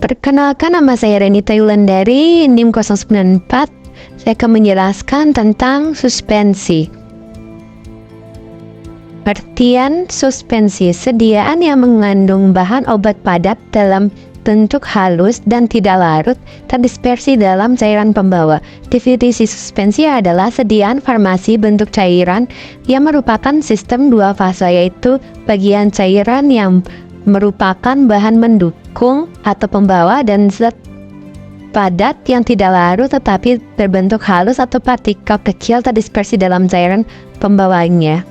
Perkenalkan, nama saya Renita Yulandari, NIM 094. Saya akan menjelaskan tentang suspensi. Artian suspensi, sediaan yang mengandung bahan obat padat dalam bentuk halus dan tidak larut, terdispersi dalam cairan pembawa. Definisi suspensi adalah sediaan farmasi bentuk cairan yang merupakan sistem dua fase, yaitu bagian cairan yang merupakan bahan mendukung atau pembawa dan zat padat yang tidak larut tetapi berbentuk halus atau partikel kecil terdispersi dalam cairan pembawanya.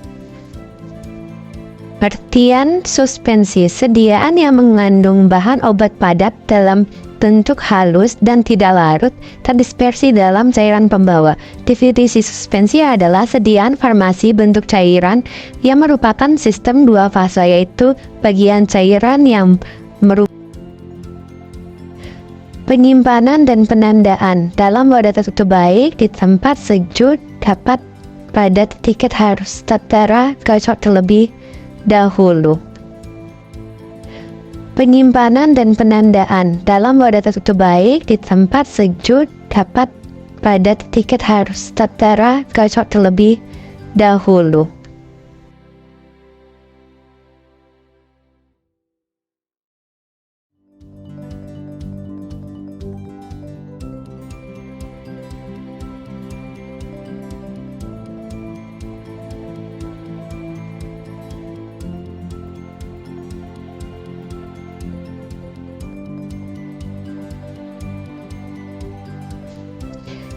Artian suspensi, sediaan yang mengandung bahan obat padat dalam bentuk halus dan tidak larut, terdispersi dalam cairan pembawa. Definisi suspensi adalah sediaan farmasi bentuk cairan yang merupakan sistem dua fase, yaitu bagian cairan yang merupakan penyimpanan dan penandaan dalam wadah tertutup baik di tempat sejuk dapat pada tiket harus tertera gacor terlebih dahulu. Penyimpanan dan penandaan dalam wadah tertutup baik di tempat sejuk dapat pada tiket harus tertera gacor terlebih dahulu.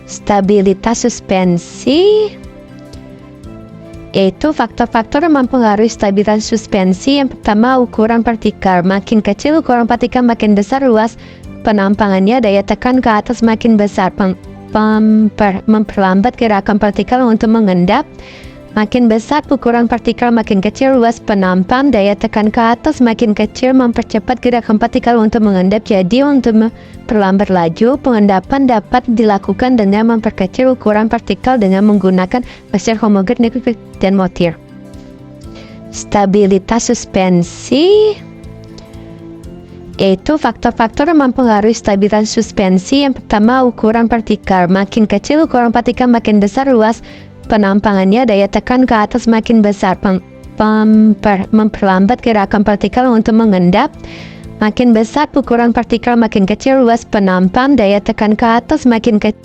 Stabilitas suspensi, yaitu faktor-faktor yang mempengaruhi stabilitas suspensi. Yang pertama, ukuran partikel. Makin kecil ukuran partikel, makin besar ruas penampangannya. Daya tekan ke atas makin besar, memperlambat gerakan partikel untuk mengendap. Makin besar ukuran partikel, makin kecil ruas penampang. Daya tekan ke atas makin kecil, mempercepat gerakan partikel untuk mengendap. Jadi untuk memperlambat laju pengendapan dapat dilakukan dengan memperkecil ukuran partikel dengan menggunakan mesin homogen dan motir. Stabilitas suspensi, yaitu faktor-faktor yang mempengaruhi stabilitas suspensi. Yang pertama, ukuran partikel. Makin kecil ukuran partikel, makin besar ruas penampangannya. Daya tekan ke atas makin besar, memperlambat gerakan partikel untuk mengendap. Makin besar ukuran partikel, makin kecil ruas penampang. Daya tekan ke atas makin kecil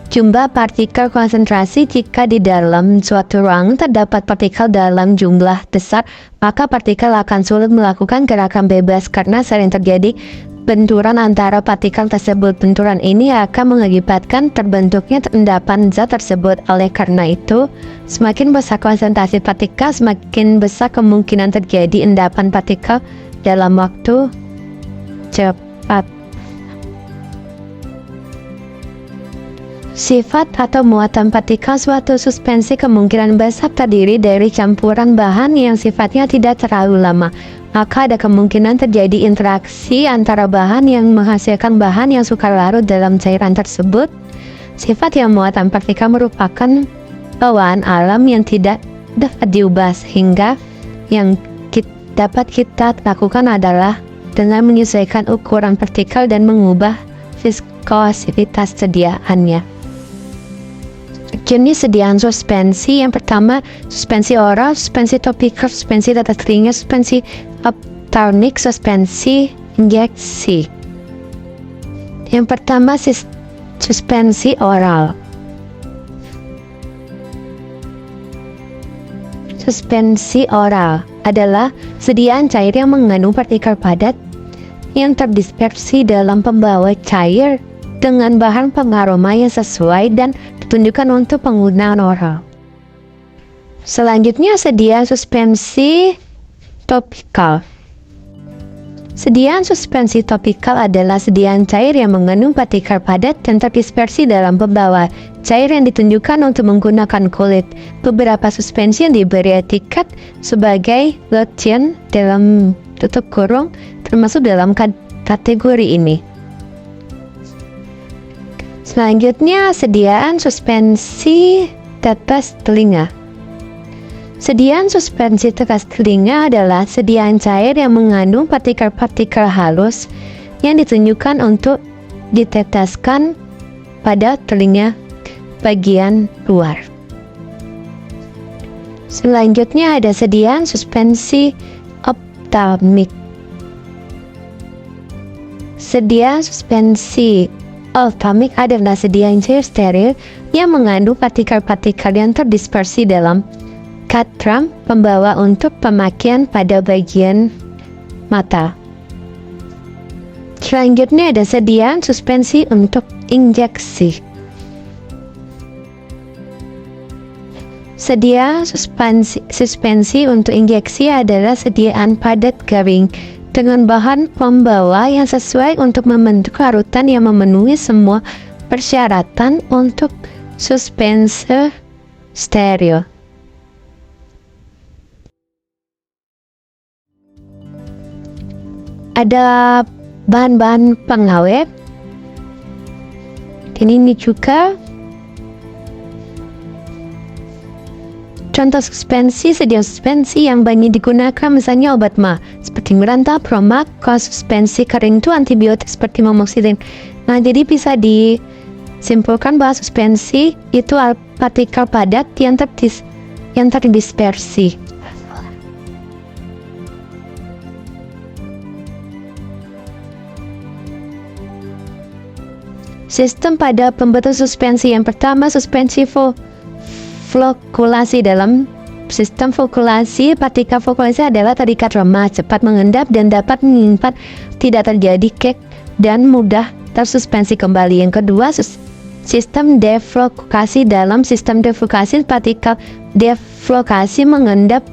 jumlah partikel konsentrasi. Jika di dalam suatu ruang terdapat partikel dalam jumlah besar, maka partikel akan sulit melakukan gerakan bebas karena sering terjadi benturan antara partikel tersebut. Benturan ini akan mengakibatkan terbentuknya endapan zat tersebut. Oleh karena itu, semakin besar konsentrasi partikel, semakin besar kemungkinan terjadi endapan partikel dalam waktu cepat. Sifat atau muatan partikel suatu suspensi kemungkinan besar terdiri dari campuran bahan yang sifatnya tidak terlalu lama. Maka ada kemungkinan terjadi interaksi antara bahan yang menghasilkan bahan yang sukar larut dalam cairan tersebut. Sifat yang muatan partikel merupakan bawaan alam yang tidak dapat diubah, sehingga yang dapat kita lakukan adalah dengan menyesuaikan ukuran partikel dan mengubah viskositas sediaannya. Jenis sediaan suspensi, yang pertama suspensi oral, suspensi topikal, suspensi tata telinga, suspensi ophthalmic, suspensi injeksi. Yang pertama suspensi oral. Suspensi oral adalah sediaan cair yang mengandung partikel padat yang terdispersi dalam pembawa cair dengan bahan pengaroma yang sesuai dan ditunjukkan untuk penggunaan oral. Selanjutnya, sediaan suspensi topikal. Sediaan suspensi topikal adalah sediaan cair yang mengandung partikel padat dan terdispersi dalam pembawa cair yang ditunjukkan untuk menggunakan kulit. Beberapa suspensi yang diberi etiket sebagai lotion dalam tutup kurung termasuk dalam kategori ini. Selanjutnya, sediaan suspensi tetes telinga. Sediaan suspensi tetes telinga adalah sediaan cair yang mengandung partikel-partikel halus yang ditunjukkan untuk diteteskan pada telinga bagian luar. Selanjutnya ada sediaan suspensi ophthalmik. Sediaan suspensi ophthalmik adalah sediaan cair steril yang mengandung partikel-partikel yang terdispersi dalam katram pembawa untuk pemakaian pada bagian mata. Selanjutnya ada sediaan suspensi untuk injeksi. Sediaan suspensi untuk injeksi adalah sediaan padat garing dengan bahan pembawa yang sesuai untuk membentuk larutan yang memenuhi semua persyaratan untuk suspense steril. Ada bahan-bahan pengawet. Ini juga contoh sediaan suspensi yang banyak digunakan, misalnya obat mah seperti Miranta, Promac. Kalau suspensi kering itu antibiotik seperti momoxidil. Nah, jadi bisa disimpulkan bahwa suspensi itu partikel padat yang terdispersi. Sistem pada pembentuk suspensi yang pertama, suspensi flokulasi. Dalam sistem flokulasi, partikel flokulasi adalah terikat lemah, cepat mengendap, dan dapat menyimpan, tidak terjadi kek, dan mudah tersuspensi kembali. Yang kedua, sistem deflokasi. Dalam sistem deflokasi, partikel deflokasi mengendap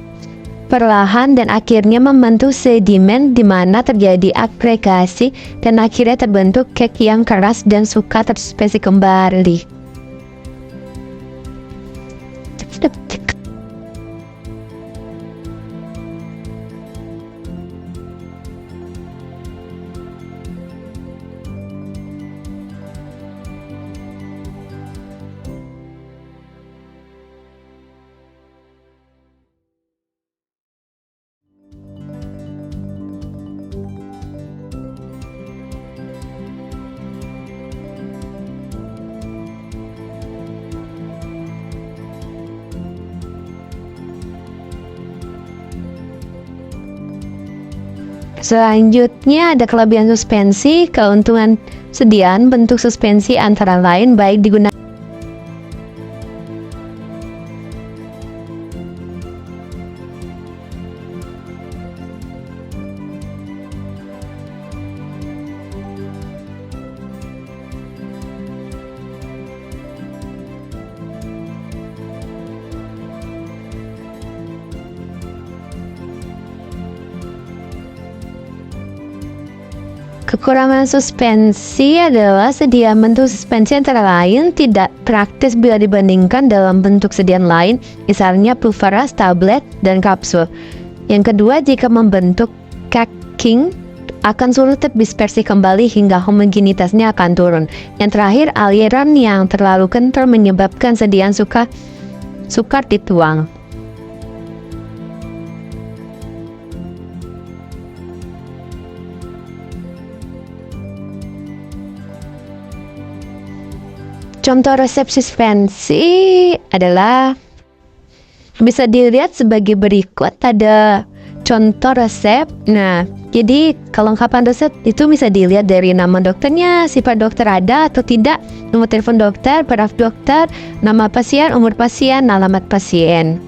perlahan dan akhirnya membentuk sedimen di mana terjadi agregasi dan akhirnya terbentuk kek yang keras dan suka tersuspensi kembali. Selanjutnya ada kelebihan suspensi. Keuntungan sediaan bentuk suspensi antara lain baik digunakan Kekurangan suspensi adalah sediaan bentuk suspensi antara lain tidak praktis bila dibandingkan dalam bentuk sediaan lain, misalnya pulveras, tablet, dan kapsul. Yang kedua, jika membentuk caking akan sulit terdispersi kembali hingga homogenitasnya akan turun. Yang terakhir, aliran yang terlalu kental menyebabkan sediaan sukar dituang. Contoh resep suspensi adalah bisa dilihat sebagai berikut. Ada contoh resep. Nah, jadi kelengkapan resep itu bisa dilihat dari nama dokternya, sifat dokter ada atau tidak, nomor telepon dokter, paraf dokter, nama pasien, umur pasien, alamat pasien.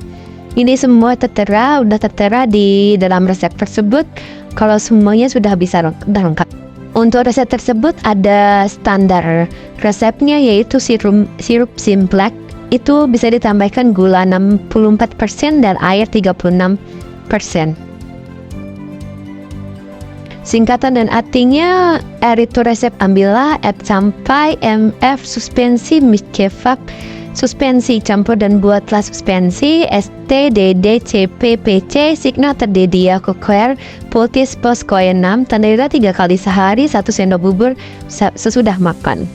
Ini semua udah tertera di dalam resep tersebut. Kalau semuanya sudah bisa lengkap. Untuk resep tersebut ada standar resepnya, yaitu sirup Simplex. Itu bisa ditambahkan gula 64% dan air 36%. Singkatan dan artinya R itu resep ambillah, F sampai, MF suspensi, Miskevap suspensi, campur dan buatlah suspensi, ST, DD, CP, PC, Signa, terdedia, kokoer, pultis, pos, koen 6, tanda 3 kali sehari, 1 sendok bubur sesudah makan.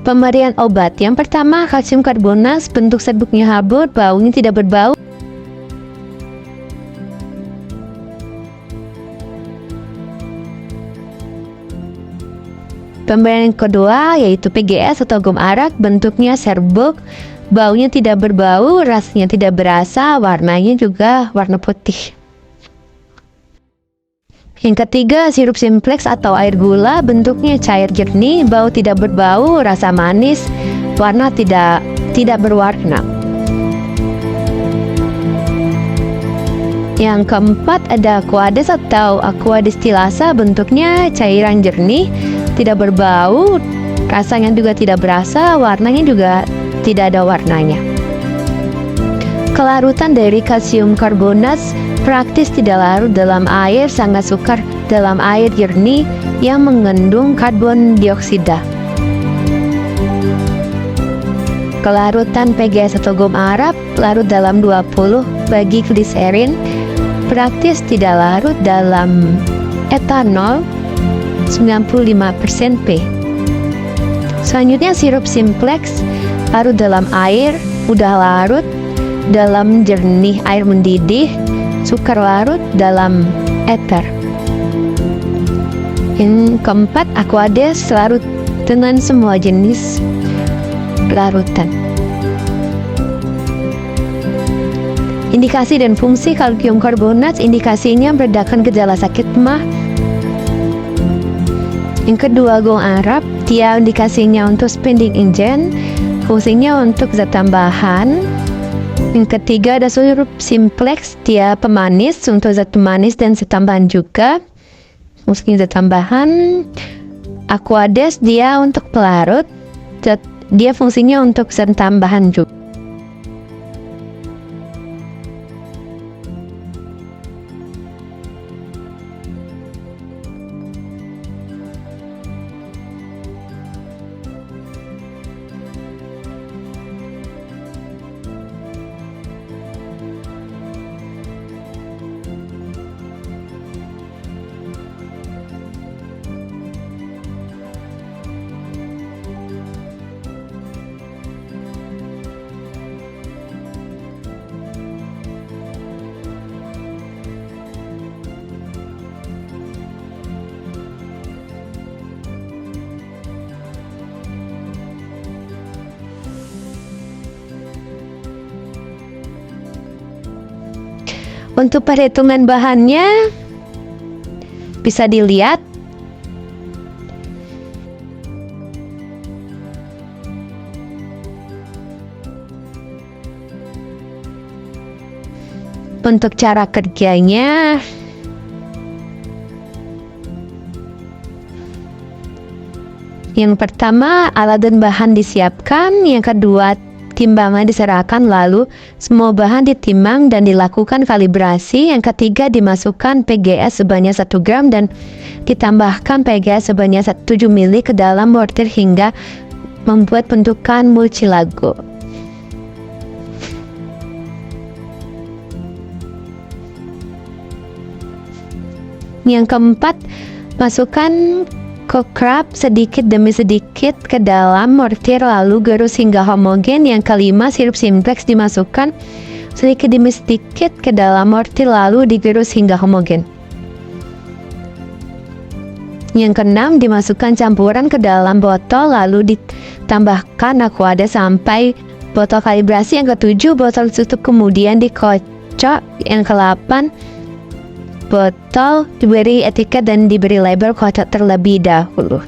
Pemberian obat. Yang pertama, kalsium karbonat, bentuk serbuknya halus, baunya tidak berbau. Pemberian kedua yaitu PGS atau gum arak, bentuknya serbuk, baunya tidak berbau, rasanya tidak berasa, warnanya juga warna putih. Yang ketiga, sirup simplex atau air gula, bentuknya cair jernih, bau tidak berbau, rasa manis, warna tidak berwarna. Yang keempat ada aquades atau aqua destilasa, bentuknya cairan jernih, tidak berbau, rasanya juga tidak berasa, warnanya juga tidak ada warnanya. Kelarutan dari kalsium karbonat praktis tidak larut dalam air, sangat sukar dalam air jernih yang mengandung karbon dioksida. Kelarutan PGS atau gum arak larut dalam 20 bagi gliserin, praktis tidak larut dalam etanol 95% P. Selanjutnya sirup simplex larut dalam air, mudah larut dalam jernih air mendidih, sukar larut dalam ether. Yang keempat, aquades larut dengan semua jenis larutan. Indikasi dan fungsi kalsium karbonat, indikasinya meredakan gejala sakit mah. Yang kedua, gum arak, dia indikasinya untuk spending engine, fungsinya untuk zat tambahan. Yang ketiga ada sirup simplex, dia pemanis, untuk zat pemanis dan zat tambahan juga, fungsinya zat tambahan. Aquades dia untuk pelarut, dia fungsinya untuk zat tambahan juga. Untuk perhitungan bahannya bisa dilihat untuk cara kerjanya. Yang pertama, alat dan bahan disiapkan. Yang kedua, timbangan diserahkan, lalu semua bahan ditimbang dan dilakukan kalibrasi. Yang ketiga, dimasukkan PGS sebanyak 1 gram dan ditambahkan PGS sebanyak 7 ml ke dalam mortir hingga membuat bentukan mucilago. Yang keempat, masukkan Cockrab sedikit demi sedikit ke dalam mortir lalu gerus hingga homogen. Yang kelima, sirup simplex dimasukkan sedikit demi sedikit ke dalam mortir lalu digerus hingga homogen. Yang keenam, dimasukkan campuran ke dalam botol lalu ditambahkan aquades sampai botol kalibrasi. Yang ketujuh, botol tutup kemudian dikocok. Yang ke-8, botol diberi etiket dan diberi label kocok terlebih dahulu.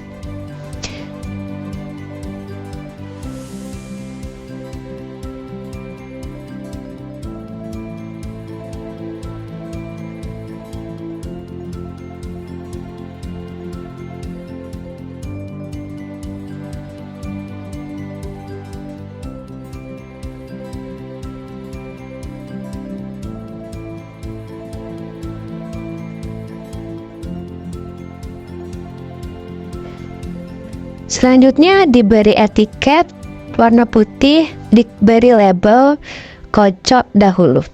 Selanjutnya diberi etiket warna putih, diberi label kocok dahulu.